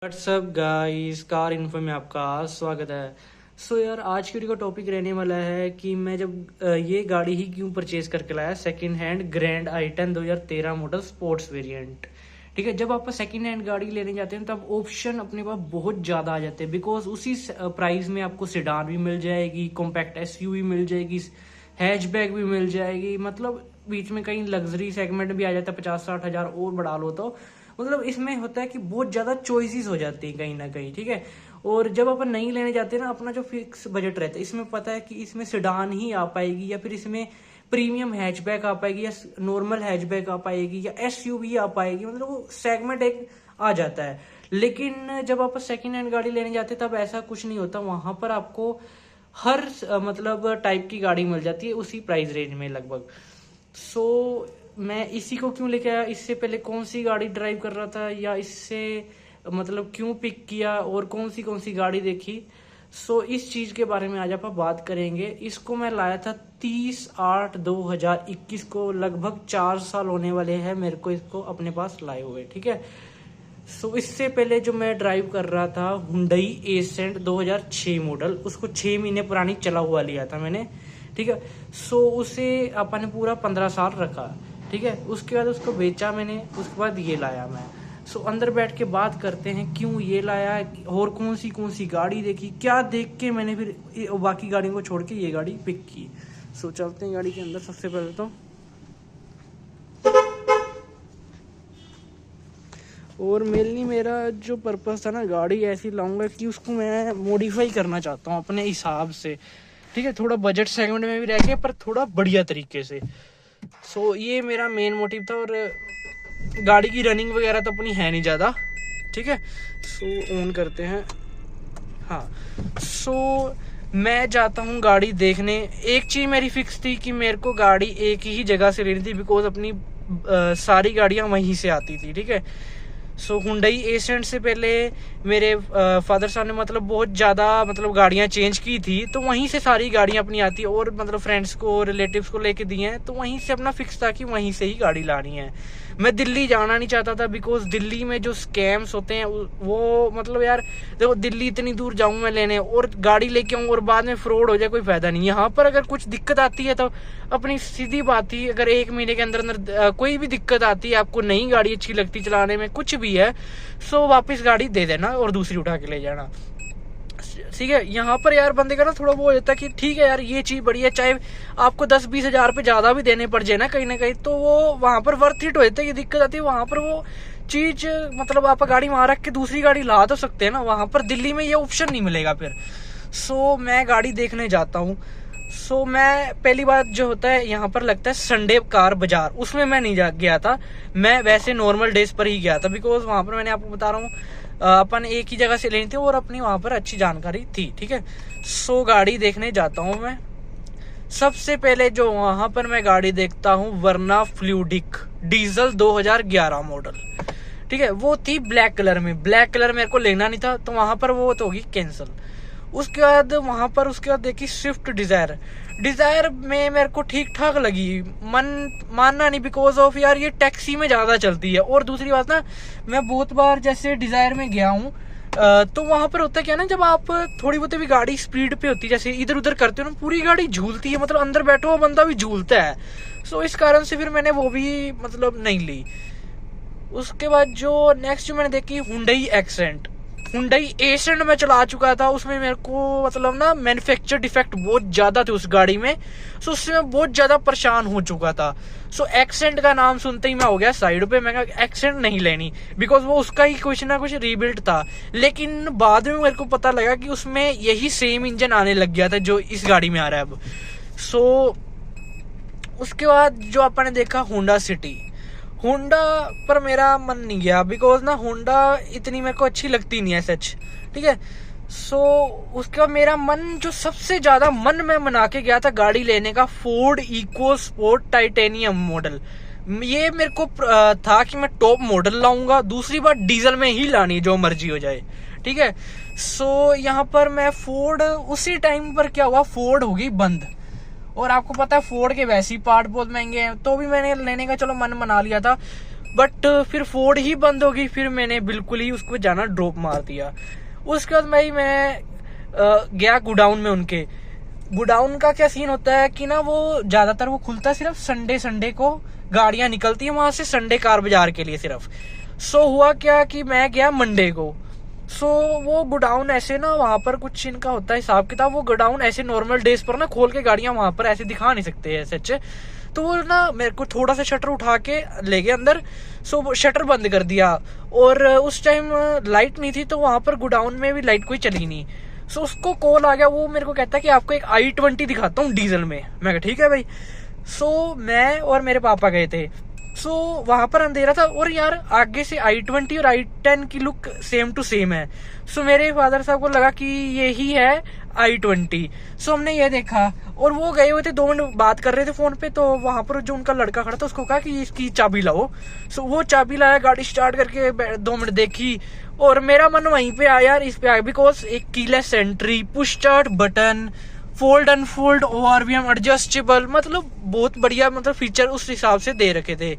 WhatsApp guys, car info में आपका स्वागत है। सो यार, आज की वीडियो का टॉपिक रहने वाला है कि मैं जब ये गाड़ी ही क्यों परचेज करके लाया, सेकंड हैंड ग्रैंड आई10 2013 मॉडल स्पोर्ट्स वेरिएंट। ठीक है, जब आप सेकंड हैंड गाड़ी लेने जाते हैं तब ऑप्शन अपने पास बहुत ज़्यादा आ जाते हैं, बिकॉज उसी प्राइस में आपको सेडान भी मिल जाएगी, कॉम्पैक्ट एसयूवी मिल जाएगी, हैचबैक भी मिल जाएगी, मतलब बीच में कहीं लग्जरी सेगमेंट भी आ जाता है, 50-60 हज़ार और बढ़ा लो तो मतलब इसमें होता है कि बहुत ज्यादा चॉइसेस हो जाती हैं कहीं ना कहीं। ठीक है, और जब अपन नहीं लेने जाते हैं ना, अपना जो फिक्स बजट रहता है इसमें पता है कि इसमें सेडान ही आ पाएगी, या फिर इसमें प्रीमियम हैचबैक आ पाएगी, या नॉर्मल हैचबैक आ पाएगी, या एसयूवी आ पाएगी, मतलब वो सेगमेंट एक आ जाता है। लेकिन जब आप सेकेंड हैंड गाड़ी लेने जाते हैं तब ऐसा कुछ नहीं होता, वहां पर आपको हर मतलब टाइप की गाड़ी मिल जाती है उसी प्राइस रेंज में लगभग। सो मैं इसी को क्यों लेके आया, इससे पहले कौन सी गाड़ी ड्राइव कर रहा था, या इससे मतलब क्यों पिक किया, और कौन सी गाड़ी देखी। सो इस चीज के बारे में आज आप बात करेंगे। इसको मैं लाया था 30/8/2021 को, लगभग 4 साल होने वाले हैं मेरे को इसको अपने पास लाए हुए। ठीक है, सो इससे पहले जो मैं ड्राइव कर रहा था हुंडई एसेंट 2006 मॉडल, उसको 6 महीने पुरानी चला हुआ लिया था मैंने। ठीक है, सो उसे अपन ने पूरा 15 साल रखा। ठीक है, उसके बाद उसको बेचा मैंने, उसके बाद ये लाया मैं। सो अंदर बैठ के बात करते हैं क्यों ये लाया, और कौन सी गाड़ी देखी, क्या देख के मैंने फिर बाकी गाड़ियों को छोड़ के ये गाड़ी पिक की। सो चलते हैं गाड़ी के अंदर। सबसे पहले तो और मेनली मेरा जो पर्पस था ना, गाड़ी ऐसी लाऊंगा कि उसको मैं मॉडिफाई करना चाहता हूँ अपने हिसाब से। ठीक है, थोड़ा बजट सेगमेंट में भी रह के, पर थोड़ा बढ़िया तरीके से। सो ये मेरा मेन मोटिव था, और गाड़ी की रनिंग वगैरह तो अपनी है नहीं ज़्यादा। ठीक है, सो ऑन करते हैं। हाँ, सो मैं जाता हूँ गाड़ी देखने। एक चीज़ मेरी फिक्स थी कि मेरे को गाड़ी एक ही जगह से लेनी थी, बिकॉज अपनी सारी गाड़ियाँ वहीं से आती थी। ठीक है, सो हुंडई एसेंट से पहले मेरे फादर साहब ने मतलब बहुत ज़्यादा मतलब गाड़ियाँ चेंज की थी, तो वहीं से सारी गाड़ियाँ अपनी आती, और मतलब फ्रेंड्स को रिलेटिव्स को लेके दी हैं, तो वहीं से अपना फिक्स था कि वहीं से ही गाड़ी लानी है। मैं दिल्ली जाना नहीं चाहता था, बिकॉज दिल्ली में जो स्कैम्स होते हैं वो मतलब यार देखो, दिल्ली इतनी दूर जाऊँ मैं लेने और गाड़ी लेके आऊँ और बाद में फ्रॉड हो जाए, कोई फायदा नहीं। यहाँ पर अगर कुछ दिक्कत आती है तो अपनी सीधी बात ही, अगर 1 महीने के अंदर अंदर कोई भी दिक्कत आती है, आपको नई गाड़ी अच्छी लगती चलाने में, कुछ भी है, सो वापस गाड़ी दे देना और दूसरी उठा के ले जाना। ठीक है, यहाँ पर यार बंदे का ना थोड़ा वो हो जाता है कि ठीक है यार, ये चीज बढ़िया, चाहे आपको 10-20 हज़ार रुपये ज्यादा भी देने पड़ जाए ना कहीं, तो वो वहां पर वर्थ इट हो जाता है। ये दिक्कत आती है वहां पर, वो चीज मतलब आप गाड़ी वहां रख के दूसरी गाड़ी ला तो सकते हैं ना, वहां पर दिल्ली में ये ऑप्शन नहीं मिलेगा फिर। सो मैं गाड़ी देखने जाता हूँ। सो मैं पहली बात जो होता है यहाँ पर लगता है संडे कार बाजार, उसमें मैं नहीं गया था। मैं वैसे नॉर्मल डेज पर ही गया था, बिकॉज वहां पर मैंने आपको बता रहा हूँ अपन एक ही जगह से लेनी थी और अपनी वहां पर अच्छी जानकारी थी। ठीक है, सो गाड़ी देखने जाता हूँ मैं। सबसे पहले जो वहां पर मैं गाड़ी देखता हूँ वर्ना फ्लूडिक डीजल 2011 मॉडल। ठीक है, वो थी ब्लैक कलर में। ब्लैक कलर मेरे को लेना नहीं था, तो वहां पर वो तो होगी कैंसिल। उसके बाद उसके बाद देखी स्विफ्ट डिजायर में मेरे को ठीक ठाक लगी, मन मानना नहीं, बिकॉज ऑफ यार ये टैक्सी में ज्यादा चलती है। और दूसरी बात ना, मैं बहुत बार जैसे डिजायर में गया हूँ, तो वहां पर होता है क्या ना, जब आप थोड़ी बहुत भी गाड़ी स्पीड पे होती है, जैसे इधर उधर करते हो ना, पूरी गाड़ी झूलती है, मतलब अंदर बैठा हुआ बंदा भी झूलता है। सो इस कारण से फिर मैंने वो भी मतलब नहीं ली। उसके बाद जो नेक्स्ट जो मैंने देखी हुंडई एक्सेंट, हुंडई एसेंट में चला चुका था, उसमें मेरे को मतलब ना मैन्युफैक्चर डिफेक्ट बहुत ज्यादा थे उस गाड़ी में। सो उससे मैं बहुत ज्यादा परेशान हो चुका था। सो एक्सेंट का नाम सुनते ही मैं हो गया साइड पे, मैं एक्सेंट नहीं लेनी, बिकॉज वो उसका ही कुछ ना कुछ रीबिल्ड था। लेकिन बाद में मेरे को पता लगा कि उसमें यही सेम इंजन आने लग गया था जो इस गाड़ी में आ रहा है अब। सो उसके बाद जो आपने देखा होंडा सिटी, होंडा पर मेरा मन नहीं गया, बिकॉज ना होंडा इतनी मेरे को अच्छी लगती नहीं है सच। ठीक है, सो उसके बाद मेरा मन जो सबसे ज्यादा मन में बना के गया था गाड़ी लेने का, Ford EcoSport Titanium model. ये मेरे को था कि मैं टॉप मॉडल लाऊंगा, दूसरी बार डीजल में ही लानी, जो मर्जी हो जाए। ठीक है, सो यहाँ पर मैं फोर्ड, उसी टाइम पर क्या हुआ, फोर्ड हो गई बंद। और आपको पता है फोर्ड के वैसे ही पार्ट बहुत महंगे हैं, तो भी मैंने लेने का चलो मन बना लिया था। बट फिर फोर्ड ही बंद हो गई, फिर मैंने बिल्कुल ही उसको जाना ड्रॉप मार दिया। उसके बाद मैं गया गोडाउन में उनके। गोडाउन का क्या सीन होता है कि ना वो ज्यादातर वो खुलता है सिर्फ संडे को, गाड़ियां निकलती हैं वहां से संडे कार बाजार के लिए सिर्फ। सो हुआ क्या कि मैं गया मंडे को। सो वो गोडाउन ऐसे ना वहां पर कुछ इनका होता है हिसाब किताब, वो गोडाउन ऐसे नॉर्मल डेज पर ना खोल के गाड़ियां वहां पर ऐसे दिखा नहीं सकते ऐसे अच्छे। तो वो ना मेरे को थोड़ा सा शटर उठा के ले गए अंदर। सो शटर बंद कर दिया, और उस टाइम लाइट नहीं थी, तो वहां पर गोडाउन में भी लाइट कोई चली नहीं। सो उसको कॉल आ गया, वो मेरे को कहता है कि आपको एक i20 दिखाता हूँ डीजल में। मैं कहा ठीक है भाई। सो मैं और मेरे पापा गए थे। सो वहां पर अंधेरा था, और यार आगे से i20 और i10 की लुक सेम टू सेम है। सो मेरे फादर साहब को लगा कि यही है i20। सो हमने ये देखा, और वो गए हुए थे 2 मिनट बात कर रहे थे फोन पे। तो वहां पर जो उनका लड़का खड़ा था उसको कहा कि इसकी चाबी लाओ। सो वो चाबी लाया, गाड़ी स्टार्ट करके 2 मिनट देखी, और मेरा मन वहीं पे आया यार, इस पे आया। बिकॉज एक keyless entry, push start button, fold unfold ORVM adjustable, मतलब बहुत बढ़िया मतलब फीचर उस हिसाब से दे रखे थे।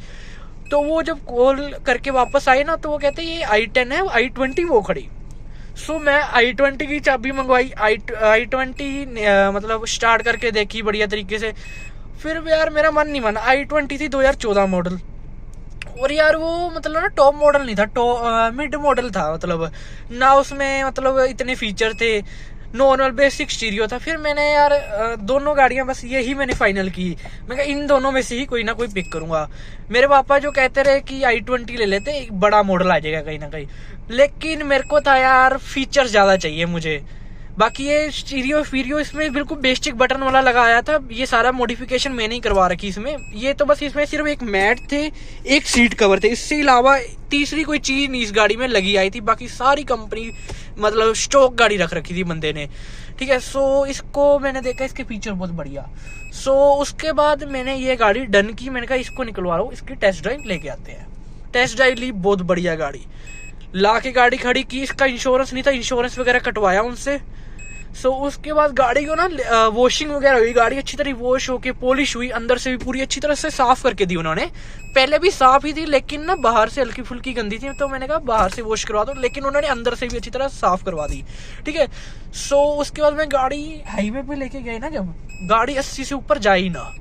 तो वो जब कॉल करके वापस आए ना, तो वो कहते ये i10 है, i20 वो खड़ी। सो मैं i20 की चाबी मंगवाई, i20 मतलब स्टार्ट करके देखी बढ़िया तरीके से। फिर यार मेरा मन नहीं माना। i20 थी 2014 मॉडल, और यार वो मतलब ना टॉप मॉडल नहीं था, मिड मॉडल था। मतलब ना उसमें मतलब इतने फीचर थे, नॉर्मल बेसिक स्टीरियो था। फिर मैंने यार दोनों गाड़ियां बस यही मैंने फाइनल की। मैं कहा इन दोनों में से ही कोई ना कोई पिक करूंगा। मेरे पापा जो कहते रहे कि i20 ले लेते, एक बड़ा मॉडल आ जाएगा कहीं ना कहीं, लेकिन मेरे को था यार फीचर ज्यादा चाहिए मुझे। बाकी ये स्टीरियो फीरियो इसमें बिल्कुल बेसिक बटन वाला लगाया था, ये सारा मॉडिफिकेशन मैंने ही करवा रखी इसमें। ये तो बस इसमें सिर्फ एक मैट थे, एक सीट कवर थे, इससे अलावा तीसरी कोई चीज नहीं इस गाड़ी में लगी आई थी। बाकी सारी कंपनी मतलब स्टॉक गाड़ी रख रखी थी बंदे ने, ठीक है। सो इसको मैंने देखा, इसके फीचर बहुत बढ़िया। सो उसके बाद मैंने ये गाड़ी डन की। मैंने कहा इसको निकलवा रहा हूँ, इसकी टेस्ट ड्राइव लेके आते हैं। टेस्ट ड्राइव ली, बहुत बढ़िया गाड़ी ला के गाड़ी खड़ी की। इसका इंश्योरेंस नहीं था, इंश्योरेंस वगैरह कटवाया उनसे। सो उसके बाद गाड़ी को ना वॉशिंग वगैरह हुई, गाड़ी अच्छी तरह वॉश होके पॉलिश हुई, अंदर से भी पूरी अच्छी तरह से साफ करके दी उन्होंने। पहले भी साफ ही थी, लेकिन ना बाहर से हल्की फुल्की गंदी थी, तो मैंने कहा बाहर से वॉश करवा दो, लेकिन उन्होंने अंदर से भी अच्छी तरह साफ करवा दी, ठीक है। सो उसके बाद मैं गाड़ी हाईवे पे लेके गई ना, जब गाड़ी 80 से ऊपर जा ही ना,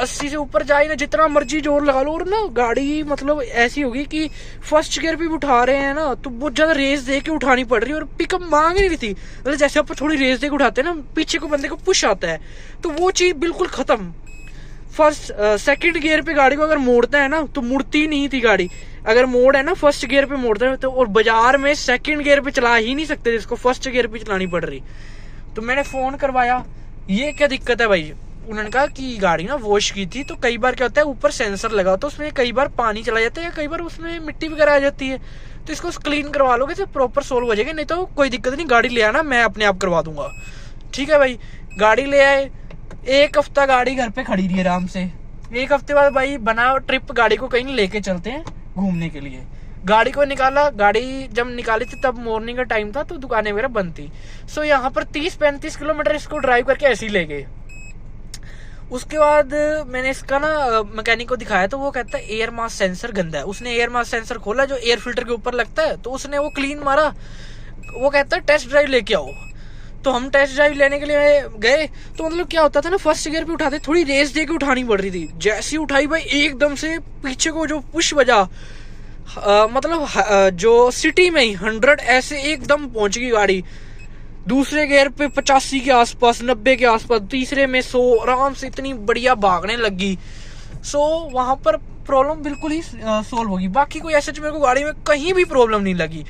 80 से ऊपर जाए ना, जितना मर्जी जोर लगा लो, और ना गाड़ी मतलब ऐसी होगी कि फर्स्ट गियर पे भी उठा रहे हैं ना, तो बहुत ज्यादा रेस दे के उठानी पड़ रही है, और पिकअप मांग नहीं रही थी। मतलब जैसे आप थोड़ी रेस दे के उठाते हैं ना, पीछे को बंदे को पुश आता है, तो वो चीज बिल्कुल खत्म। फर्स्ट सेकंड गियर पे गाड़ी को अगर मोड़ता है ना, तो मुड़ती नहीं थी गाड़ी। अगर मोड़ है ना फर्स्ट गियर पे मोड़ता है, तो और बाजार में सेकंड गियर पे चला ही नहीं सकते, जिसको फर्स्ट गियर पे चलानी पड़ रही। तो मैंने फोन करवाया, ये क्या दिक्कत है भाई। उन्होंने कहा कि गाड़ी ना वॉश की थी, तो कई बार क्या होता है ऊपर सेंसर लगा होता है, उसमें कई बार पानी चला जाता है, या कई बार उसमें मिट्टी वगैरह आ जाती है, तो इसको क्लीन करवा लोगे तो प्रॉपर सोल्व हो जाएगा। नहीं तो कोई दिक्कत नहीं, गाड़ी ले आना, मैं अपने आप करवा दूंगा, ठीक है भाई। गाड़ी ले आए, 1 हफ्ता गाड़ी घर पे खड़ी रही आराम से। 1 हफ्ते बाद भाई बना ट्रिप, गाड़ी को कहीं लेके चलते हैं घूमने के लिए। गाड़ी को निकाला, गाड़ी जब निकाली थी तब मॉर्निंग का टाइम था, तो दुकानें वगैरह बंद थी। सो यहाँ पर 30-35 किलोमीटर इसको ड्राइव करके ऐसे ही ले गए। उसके बाद मैंने इसका ना मैकेनिक को दिखाया, तो वो कहता है एयर मास सेंसर गंदा है। उसने एयर मास सेंसर खोला जो एयर फिल्टर के ऊपर लगता है, तो उसने वो क्लीन मारा। वो कहता है टेस्ट ड्राइव लेके आओ। तो हम टेस्ट ड्राइव लेने के लिए गए। तो मतलब क्या होता था ना, फर्स्ट गियर पे उठाते थोड़ी रेस दे के उठानी पड़ रही थी। जैसी उठाई भाई, एकदम से पीछे को जो पुश बजा, मतलब जो सिटी में ही 100 ऐसे एकदम पहुंच गई गाड़ी। दूसरे गियर पे 85 के आसपास, 90 के आसपास, तीसरे में 100, आराम से इतनी बढ़िया भागने लगी। सो वहां पर प्रॉब्लम बिल्कुल ही सोल्व होगी। बाकी कोई ऐसे मेरे को गाड़ी में कहीं भी प्रॉब्लम नहीं लगी।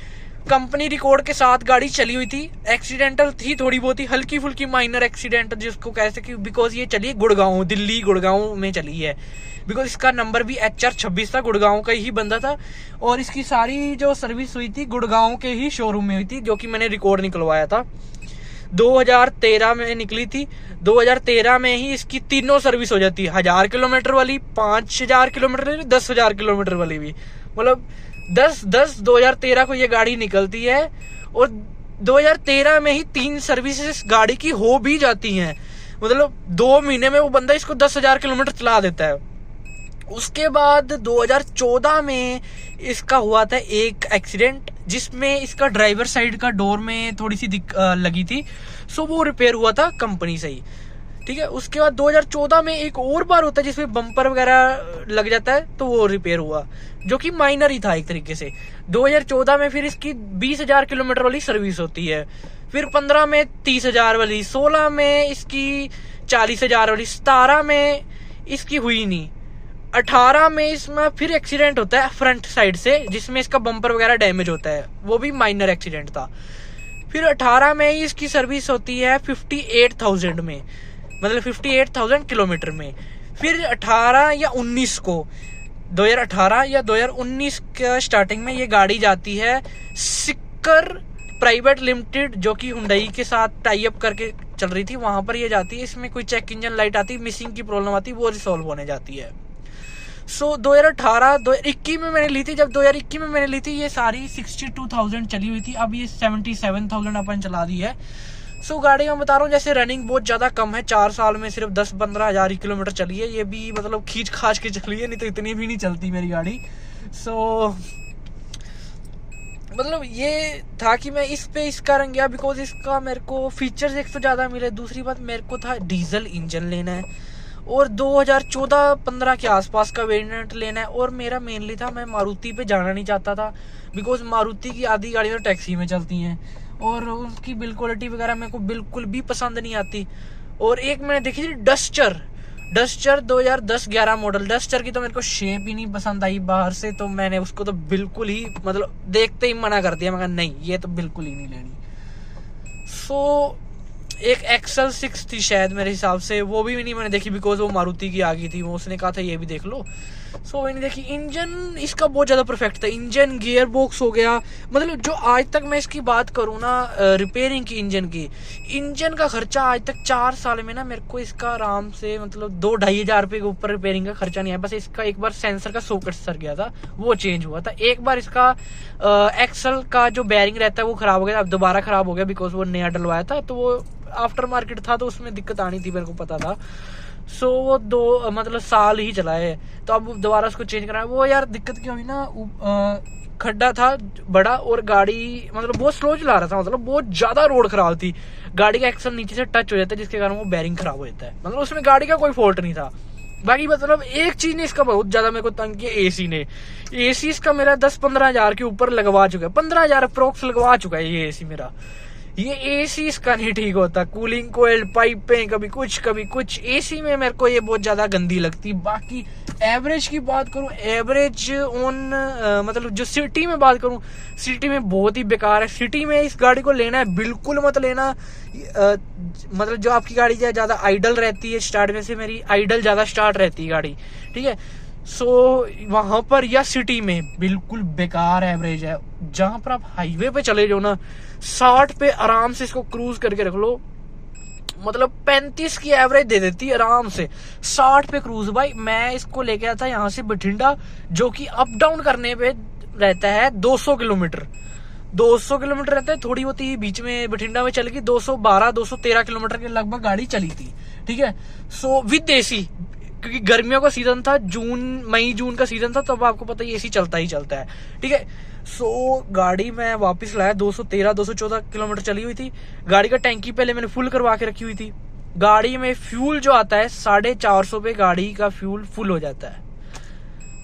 कंपनी रिकॉर्ड के साथ गाड़ी चली हुई थी। एक्सीडेंटल थी थोड़ी बहुत ही, हल्की फुल्की माइनर एक्सीडेंटल जिसको कह सके, बिकॉज ये चली गुड़गांव, दिल्ली गुड़गांव में चली है। बिकॉज इसका नंबर भी HR26 था, गुड़गांव का ही बंदा था, और इसकी सारी जो सर्विस हुई थी गुड़गांव के ही शोरूम में हुई थी, जो कि मैंने रिकॉर्ड निकलवाया था। 2013 में निकली थी। 2013 में ही इसकी तीनों सर्विस हो जाती है, 1000 किलोमीटर वाली, 5000 किलोमीटर, 10,000 किलोमीटर वाली भी। मतलब 2013 को ये गाड़ी निकलती है, और 2013 में ही 3 सर्विसेज गाड़ी की हो भी जाती हैं। मतलब 2 महीने में वो बंदा इसको 10,000 किलोमीटर चला देता है। उसके बाद 2014 में इसका हुआ था एक एक्सीडेंट, जिसमें इसका ड्राइवर साइड का डोर में थोड़ी सी लगी थी, सो वो रिपेयर हुआ था कंपनी से ही, ठीक है। उसके बाद 2014 में एक और बार होता है जिसमें बम्पर वगैरह लग जाता है, तो वो रिपेयर हुआ, जो कि माइनर ही था एक तरीके से। 2014 में फिर इसकी 20,000 किलोमीटर वाली सर्विस होती है, फिर 15 में 30,000 वाली, 16 में इसकी 40,000 वाली, 17 में इसकी हुई नहीं, 18 में इसमें फिर एक्सीडेंट होता है फ्रंट साइड से, जिसमें इसका बम्पर वगैरह डैमेज होता है, वो भी माइनर एक्सीडेंट था। फिर 18 में ही इसकी सर्विस होती है 58,000 में, मतलब 58,000 किलोमीटर में। फिर 18 या 19 को, 2018 या 2019 के स्टार्टिंग में ये गाड़ी जाती है सिक्कर प्राइवेट लिमिटेड, जो कि हुंडई के साथ टाई अप करके चल रही थी, वहां पर ये जाती है। इसमें कोई चेक इंजन लाइट आती, मिसिंग की प्रॉब्लम आती, वो रिसॉल्व होने जाती है। सो 2021 में मैंने ली थी। जब 2021 में मैंने ली थी ये सारी 62,000 चली हुई थी, अब ये 77,000 अपन चला दी है। सो गाड़ी मैं बता रहा हूँ, जैसे रनिंग बहुत ज्यादा कम है, 4 साल में सिर्फ 10-15 हज़ार किलोमीटर चली है, ये भी मतलब खींच खाच के चली है, नहीं तो इतनी भी नहीं चलती मेरी गाड़ी। सो मतलब ये था कि मैं इस पे इसका रंग गया, बिकॉज इसका मेरे को फीचर्स एक तो ज्यादा मिले, दूसरी बात मेरे को था डीजल इंजन लेना है, और 2014-15 के आसपास का वेरिएंट लेना है। और मेरा मेनली था, मैं मारुति पे जाना नहीं चाहता था, बिकॉज मारुति की आधी गाड़ियाँ तो टैक्सी में चलती हैं, और उसकी बिल्ड क्वालिटी वगैरह मेरे को बिल्कुल भी पसंद नहीं आती। और एक मैंने देखी थी डस्टर 2010-11 मॉडल, डस्टर की तो मेरे को शेप ही नहीं पसंद आई बाहर से, तो मैंने उसको तो बिल्कुल ही मतलब देखते ही मना कर दिया, मैं कहा नहीं ये तो बिल्कुल ही नहीं लेनी। सो एक एक्सल 6 थी शायद मेरे हिसाब से, वो भी नहीं मैंने देखी, बिकॉज वो मारुति की आ गई थी, वो उसने कहा था ये भी देख लो, सो मैंने देखी। इंजन इसका बहुत ज्यादा परफेक्ट था, इंजन गियर बॉक्स हो गया, मतलब जो आज तक मैं इसकी बात करूँ ना रिपेयरिंग की, इंजन का खर्चा आज तक 4 साल में ना मेरे को इसका आराम से मतलब 2-2.5 हज़ार रुपये के ऊपर रिपेयरिंग का खर्चा नहीं आया। बस इसका एक बार सेंसर का सॉकेट सर गया था, वो चेंज हुआ था। एक बार इसका एक्सल का जो बैरिंग रहता है वो खराब हो गया, अब दोबारा खराब हो गया, बिकॉज वो नया डलवाया था, तो वो आफ्टर मार्केट था, तो उसमें दिक्कत आनी थी, मेरे को पता था। सो वो 2 मतलब साल ही चला है, तो अब दोबारा उसको चेंज कराया। वो यार दिक्कत क्या हुई ना, खड्डा था बड़ा, और गाड़ी मतलब बहुत स्लो चला रहा था, मतलब बहुत ज्यादा रोड खराब थी, गाड़ी का एक्सल नीचे से टच हो जाता है, जिसके कारण वो बैरिंग खराब हो जाता है। मतलब उसमें गाड़ी का कोई फॉल्ट नहीं था। बाकी मतलब एक चीज ने इसका बहुत ज्यादा मेरे को तंग किया, एसी ने। एसी इसका मेरा 10-15 हज़ार के ऊपर लगवा चुका है, 15 हज़ार अप्रोक्स लगवा चुका है ये एसी मेरा। ये एसी इसका नहीं ठीक होता, कूलिंग कोयल पाइपें कभी कुछ एसी में मेरे को ये बहुत ज्यादा गंदी लगती। बाकी एवरेज की बात करूं, एवरेज ऑन मतलब जो सिटी में बात करूं, सिटी में बहुत ही बेकार है। सिटी में इस गाड़ी को लेना है बिल्कुल मत लेना, मतलब जो आपकी गाड़ी ज्यादा आइडल रहती है, स्टार्ट में से मेरी आइडल ज्यादा स्टार्ट रहती है गाड़ी, ठीक है। सो वहां पर या सिटी में बिल्कुल बेकार एवरेज है। जहां पर आप हाईवे पे चले जाओ ना, 60 पे आराम से इसको क्रूज करके रख लो, मतलब 35 की एवरेज दे देती है आराम से, 60 पे क्रूज। भाई मैं इसको लेके आया था यहाँ से बठिंडा, जो कि अप डाउन करने पे रहता है 200 किलोमीटर, 200 किलोमीटर रहता है, थोड़ी होती बीच में बठिंडा में चल गई 212-213 किलोमीटर के लगभग गाड़ी चली थी, ठीक है। सो विद एसी, क्योंकि गर्मियों का सीजन था, मई जून का सीजन था, तब आपको पता है एसी चलता ही चलता है, ठीक है। सो गाड़ी मैं वापस लाया, 213-214 किलोमीटर चली हुई थी। गाड़ी का टैंकी पहले मैंने फुल करवा के रखी हुई थी। गाड़ी में फ्यूल जो आता है 450 पे गाड़ी का फ्यूल फुल हो जाता है।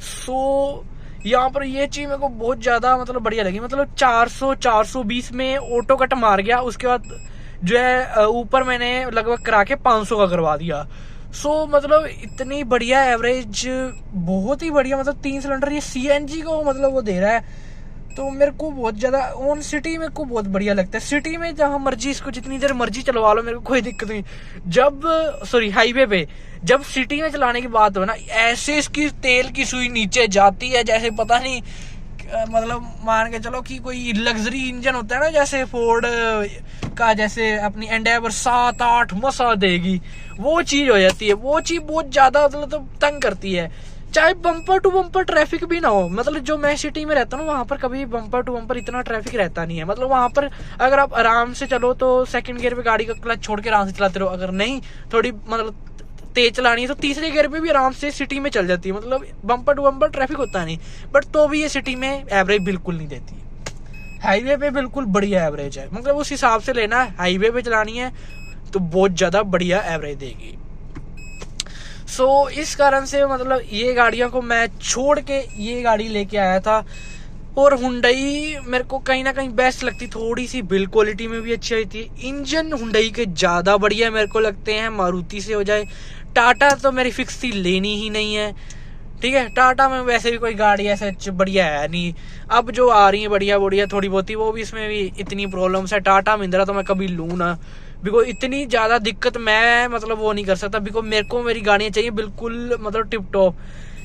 सो यहाँ पर ये चीज मेरे को बहुत ज्यादा मतलब बढ़िया लगी, मतलब 400-420 में ऑटो कट मार गया। उसके बाद जो है ऊपर मैंने लगभग करा के 500 का करवा दिया। सो मतलब इतनी बढ़िया एवरेज, बहुत ही बढ़िया, मतलब 3 सिलेंडर ये सीएनजी को मतलब वो दे रहा है, तो मेरे को बहुत ज्यादा ऑन सिटी मेरे को बहुत बढ़िया लगता है। सिटी में जहां मर्जी इसको जितनी देर मर्जी चलवा लो, मेरे को कोई दिक्कत नहीं। हाईवे पे जब सिटी में चलाने की बात हो ना, ऐसे इसकी तेल की सुई नीचे जाती है जैसे पता नहीं, मतलब मान के चलो कि कोई लग्जरी इंजन होता है ना, जैसे फोर्ड का, जैसे अपनी एंडेवर 7-8 मसा देगी, वो चीज हो जाती है। वो चीज बहुत ज्यादा मतलब तंग करती है, चाहे बम्पर टू बम्पर ट्रैफिक भी ना हो। मतलब जो मैं सिटी में रहता हूँ वहां पर कभी बम्पर टू बम्पर इतना ट्रैफिक रहता नहीं है। मतलब वहां पर अगर आप आराम से चलो तो सेकंड गियर पे गाड़ी का क्लच छोड़ के आराम से चलाते रहो, अगर नहीं थोड़ी मतलब तेज चलानी है तो तीसरे गियर पे भी आराम से सिटी में चल जाती है, मतलब बम्पर टू बम्पर ट्रैफिक होता नहीं, बट तो भी ये सिटी में एवरेज बिल्कुल नहीं देती। हाईवे पे बिल्कुल बढ़िया एवरेज है, मतलब उस हिसाब से लेना है, हाईवे पे चलानी है तो बहुत ज़्यादा बढ़िया एवरेज देगी। सो इस कारण से मतलब ये गाड़ियों को मैं छोड़ के ये गाड़ी लेके आया था। और हुंडई मेरे को कहीं ना कहीं बेस्ट लगती, थोड़ी सी बिल्ड क्वालिटी में भी अच्छी आई थी। इंजन हुंडई के ज़्यादा बढ़िया मेरे को लगते हैं, मारुति से हो जाए। टाटा तो मेरी फिक्स थी, लेनी ही नहीं है, ठीक है। टाटा में वैसे भी कोई गाड़ी ऐसे बढ़िया है नहीं, अब जो आ रही है बढ़िया बढ़िया थोड़ी बहुत ही, वो भी इसमें भी इतनी प्रॉब्लम्स है। टाटा महिंद्रा तो मैं कभी लूँ ना, बिकॉज इतनी ज़्यादा दिक्कत मैं मतलब वो नहीं कर सकता, बिकॉज मेरे को मेरी गाड़ियाँ चाहिए बिल्कुल मतलब टिप टॉप,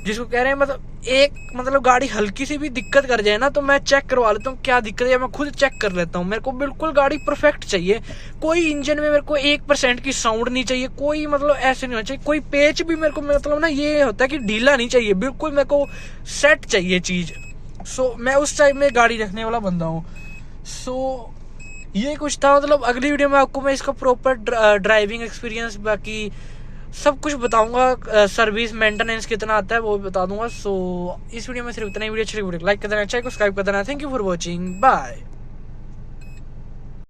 जिसको कह रहे हैं मतलब एक मतलब गाड़ी हल्की सी भी दिक्कत कर जाए ना तो मैं चेक करवा लेता हूँ क्या दिक्कत है, मैं खुद चेक कर लेता हूँ। मेरे को बिल्कुल गाड़ी परफेक्ट चाहिए, कोई इंजन में मेरे को 1% की साउंड नहीं चाहिए, कोई मतलब ऐसे नहीं होना चाहिए, कोई पेच भी मेरे को मतलब ना ये होता है कि ढीला नहीं चाहिए, बिल्कुल मेरे को सेट चाहिए चीज़। सो मैं उस टाइप में गाड़ी रखने वाला बंदा हूँ। सो ये कुछ था, मतलब अगली वीडियो में आपको मैं इसका प्रॉपर ड्राइविंग एक्सपीरियंस बाकी सब कुछ बताऊंगा, सर्विस मेंटेनेंस कितना आता है वो भी बता दूंगा। सो इस वीडियो में सिर्फ इतना ही। वीडियो अच्छी लगी लाइक कर देना, चैनल को सब्सक्राइब कर देना। Thank you for watching, bye.